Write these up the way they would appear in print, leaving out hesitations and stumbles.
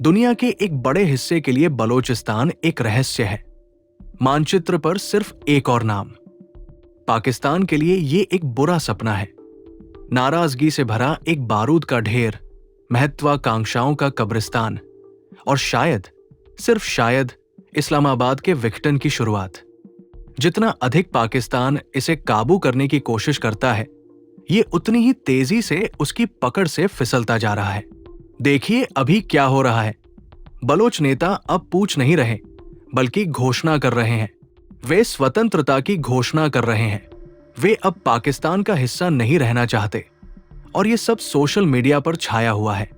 दुनिया के एक बड़े हिस्से के लिए बलोचिस्तान एक रहस्य है। मानचित्र पर सिर्फ एक और नाम। पाकिस्तान के लिए ये एक बुरा सपना है, नाराजगी से भरा एक बारूद का ढेर, महत्वाकांक्षाओं का कब्रिस्तान और शायद, सिर्फ शायद, इस्लामाबाद के विघटन की शुरुआत। जितना अधिक पाकिस्तान इसे काबू करने की कोशिश करता है, ये उतनी ही तेजी से उसकी पकड़ से फिसलता जा रहा है। देखिए अभी क्या हो रहा है। बलोच नेता अब पूछ नहीं रहे, बल्कि घोषणा कर रहे हैं। वे स्वतंत्रता की घोषणा कर रहे हैं। वे अब पाकिस्तान का हिस्सा नहीं रहना चाहते। और ये सब सोशल मीडिया पर छाया हुआ है।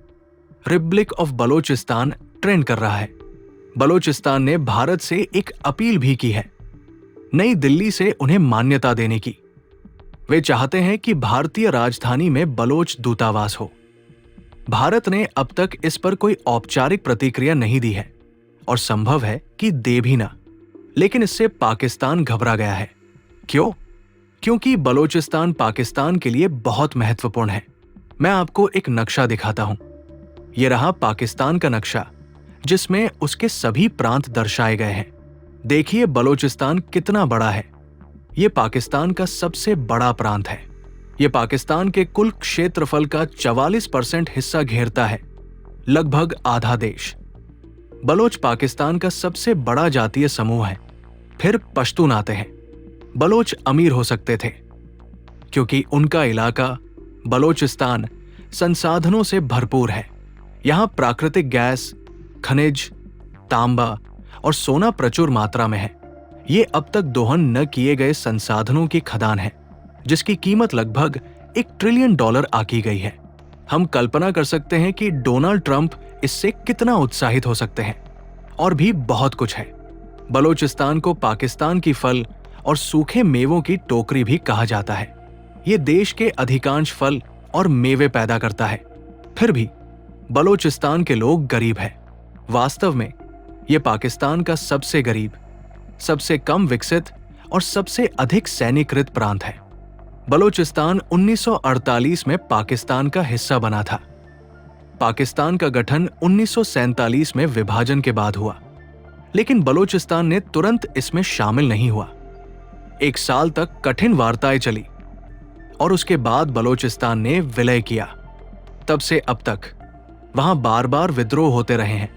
रिपब्लिक ऑफ बलोचिस्तान ट्रेंड कर रहा है। बलोचिस्तान ने भारत से एक अपील भी की है, नई दिल्ली से उन्हें मान्यता देने की। वे चाहते हैं कि भारतीय राजधानी में बलोच दूतावास हो। भारत ने अब तक इस पर कोई औपचारिक प्रतिक्रिया नहीं दी है और संभव है कि दे भी ना। लेकिन इससे पाकिस्तान घबरा गया है। क्यों? क्योंकि बलोचिस्तान पाकिस्तान के लिए बहुत महत्वपूर्ण है। मैं आपको एक नक्शा दिखाता हूं। यह रहा पाकिस्तान का नक्शा, जिसमें उसके सभी प्रांत दर्शाए गए हैं। देखिए बलोचिस्तान कितना बड़ा है। यह पाकिस्तान का सबसे बड़ा प्रांत है। यह पाकिस्तान के कुल क्षेत्रफल का 44% हिस्सा घेरता है, लगभग आधा देश। बलोच पाकिस्तान का सबसे बड़ा जातीय समूह है। फिर पश्तून आते हैं। बलोच अमीर हो सकते थे क्योंकि उनका इलाका बलोचिस्तान संसाधनों से भरपूर है। यहां प्राकृतिक गैस, खनिज, तांबा और सोना प्रचुर मात्रा में है। ये अब तक दोहन न किए गए संसाधनों की खदान है, जिसकी कीमत लगभग $1 ट्रिलियन आकी गई है। हम कल्पना कर सकते हैं कि डोनाल्ड ट्रंप इससे कितना उत्साहित हो सकते हैं। और भी बहुत कुछ है। बलोचिस्तान को पाकिस्तान की फल और सूखे मेवों की टोकरी भी कहा जाता है। ये देश के अधिकांश फल और मेवे पैदा करता है। फिर भी बलोचिस्तान के लोग गरीब हैं। वास्तव में ये पाकिस्तान का सबसे गरीब, सबसे कम विकसित और सबसे अधिक सैन्यीकृत प्रांत है। बलोचिस्तान 1948 में पाकिस्तान का हिस्सा बना था। पाकिस्तान का गठन 1947 में विभाजन के बाद हुआ, लेकिन बलोचिस्तान ने तुरंत इसमें शामिल नहीं हुआ। 1 साल तक कठिन वार्ताएं चली और उसके बाद बलोचिस्तान ने विलय किया। तब से अब तक वहां बार बार विद्रोह होते रहे हैं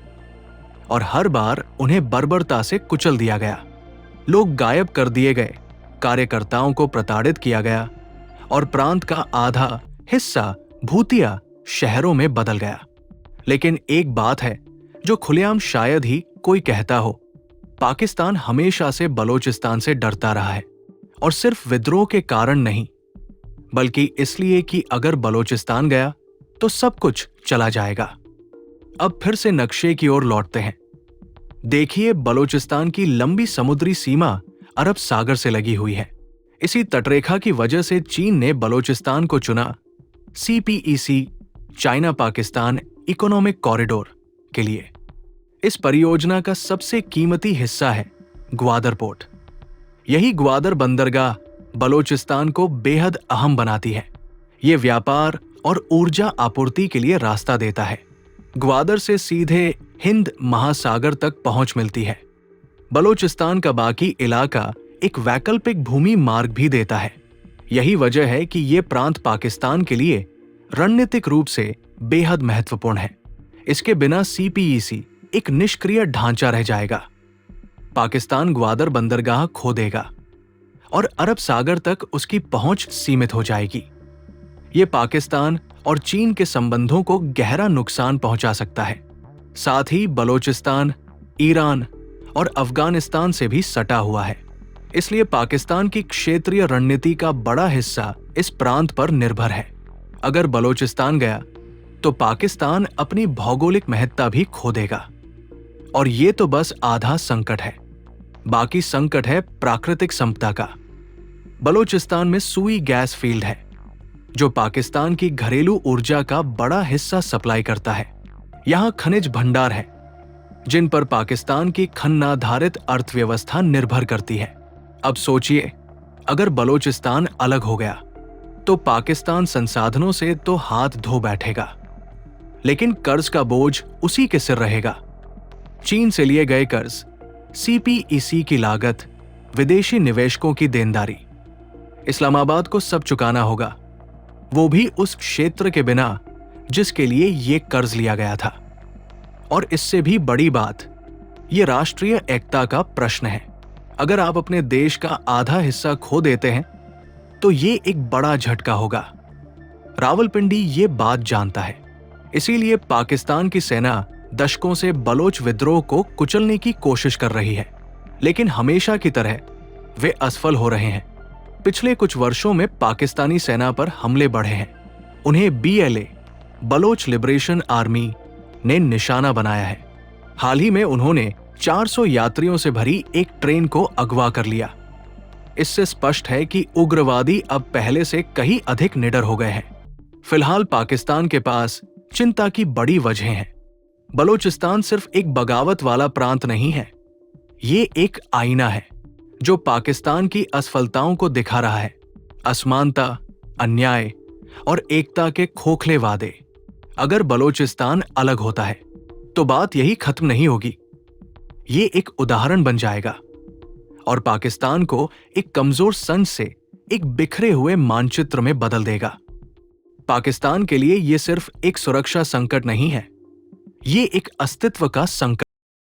और हर बार उन्हें बर्बरता से कुचल दिया गया। लोग गायब कर दिए गए, कार्यकर्ताओं को प्रताड़ित किया गया और प्रांत का आधा हिस्सा भूतिया शहरों में बदल गया। लेकिन एक बात है जो खुलेआम शायद ही कोई कहता हो, पाकिस्तान हमेशा से बलोचिस्तान से डरता रहा है। और सिर्फ विद्रोह के कारण नहीं, बल्कि इसलिए कि अगर बलोचिस्तान गया तो सब कुछ चला जाएगा। अब फिर से नक्शे की ओर लौटते हैं। देखिए बलोचिस्तान की लंबी समुद्री सीमा अरब सागर से लगी हुई है। इसी तटरेखा की वजह से चीन ने बलोचिस्तान को चुना CPEC, China Pakistan economic corridor के लिए। इस परियोजना का सबसे कीमती हिस्सा है ग्वादर पोर्ट। यही ग्वादर बंदरगाह बलोचिस्तान को बेहद अहम बनाती है। ये व्यापार और ऊर्जा आपूर्ति के लिए रास्ता देता है। ग्वादर से सीधे हिंद महासागर तक पहुंच मिलती है। बलोचिस्तान का बाकी इलाका एक वैकल्पिक भूमि मार्ग भी देता है। यही वजह है कि ये प्रांत पाकिस्तान के लिए रणनीतिक रूप से बेहद महत्वपूर्ण है। इसके बिना CPEC एक निष्क्रिय ढांचा रह जाएगा। पाकिस्तान ग्वादर बंदरगाह खो देगा और अरब सागर तक उसकी पहुंच सीमित हो जाएगी। ये पाकिस्तान और चीन के संबंधों को गहरा नुकसान पहुंचा सकता है। साथ ही बलोचिस्तान ईरान और अफगानिस्तान से भी सटा हुआ है। इसलिए पाकिस्तान की क्षेत्रीय रणनीति का बड़ा हिस्सा इस प्रांत पर निर्भर है। अगर बलोचिस्तान गया तो पाकिस्तान अपनी भौगोलिक महत्ता भी खो देगा। और ये तो बस आधा संकट है। बाकी संकट है प्राकृतिक संपदा का। बलोचिस्तान में सुई गैस फील्ड है, जो पाकिस्तान की घरेलू ऊर्जा का बड़ा हिस्सा सप्लाई करता है। यहां खनिज भंडार है, जिन पर पाकिस्तान की खननाधारित अर्थव्यवस्था निर्भर करती है। अब सोचिए, अगर बलोचिस्तान अलग हो गया तो पाकिस्तान संसाधनों से तो हाथ धो बैठेगा। लेकिन कर्ज का बोझ उसी के सिर रहेगा। चीन से लिए गए कर्ज, सीपीईसी की लागत, विदेशी निवेशकों की देनदारी, इस्लामाबाद को सब चुकाना होगा, वो भी उस क्षेत्र के बिना जिसके लिए ये कर्ज लिया गया था। और इससे भी बड़ी बात, ये राष्ट्रीय एकता का प्रश्न है। अगर आप अपने देश का आधा हिस्सा खो देते हैं तो ये एक बड़ा झटका होगा। रावलपिंडी ये बात जानता है, इसीलिए पाकिस्तान की सेना दशकों से बलोच विद्रोह को कुचलने की कोशिश कर रही है, लेकिन हमेशा की तरह वे असफल हो रहे हैं। पिछले कुछ वर्षों में पाकिस्तानी सेना पर हमले बढ़े हैं। उन्हें बीएलए, बलोच लिबरेशन आर्मी, ने निशाना बनाया है। हाल ही में उन्होंने 400 यात्रियों से भरी एक ट्रेन को अगवा कर लिया। इससे स्पष्ट है कि उग्रवादी अब पहले से कहीं अधिक निडर हो गए हैं। फिलहाल पाकिस्तान के पास चिंता की बड़ी वजह हैं। बलोचिस्तान सिर्फ एक बगावत वाला प्रांत नहीं है, ये एक आईना है जो पाकिस्तान की असफलताओं को दिखा रहा है। असमानता, अन्याय और एकता के खोखले वादे। अगर बलोचिस्तान अलग होता है तो बात यही खत्म नहीं होगी, ये एक उदाहरण बन जाएगा और पाकिस्तान को एक कमजोर संघ से एक बिखरे हुए मानचित्र में बदल देगा। पाकिस्तान के लिए यह सिर्फ एक सुरक्षा संकट नहीं है, ये एक अस्तित्व का संकट